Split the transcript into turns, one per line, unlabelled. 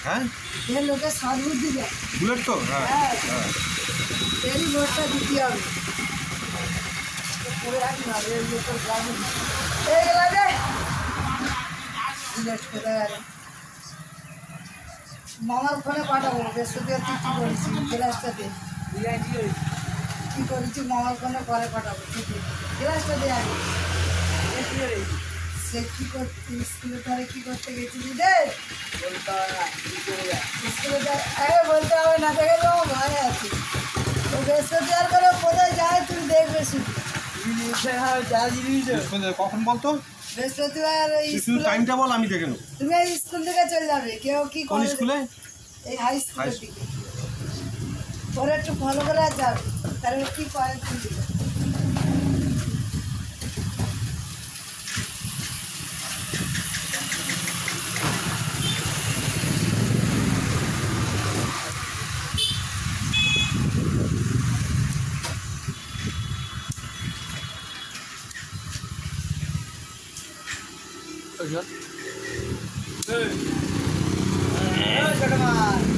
হ্যাঁ
এর লোকের সাত বুদ্ধি দেয়।
বুলেট তো হ্যাঁ
হ্যাঁ
হ্যাঁ
এরই ভোটটা দিতে হবে। করে রাখি না এর লোকের গ্রামে এই গেলা রে বুলেট কোথায় গেল? মামার ফোনে পাঠাবো বৃহস্পতিবার তুই কী করেছি গ্লাসটা দে কী করেছি মামার ফোনে পরে পাঠাবো ঠিক আছে গ্লাসটা দে আগে সে কী করতে স্কুলে তাহলে কী করতে গেছিলি রে স্কুলে বলতে হবে না দেখে তো আমার ভয় আছে তো বৃহস্পতিবার করে কোথায় যায় তুমি দেখবে শুধু
কখন বলতো
বৃহস্পতিবার
তুই শুধু টাইমটা বল আমি দেখে নেবো
তুমি এই স্কুল থেকে চলে যাবে কেউ কি
কোন
করে
স্কুলে
এই হাই স্কুলের দিকে ওরা একটু ফলো করে আর যাবে তাহলে কি করে তুমি
ছোট মাছ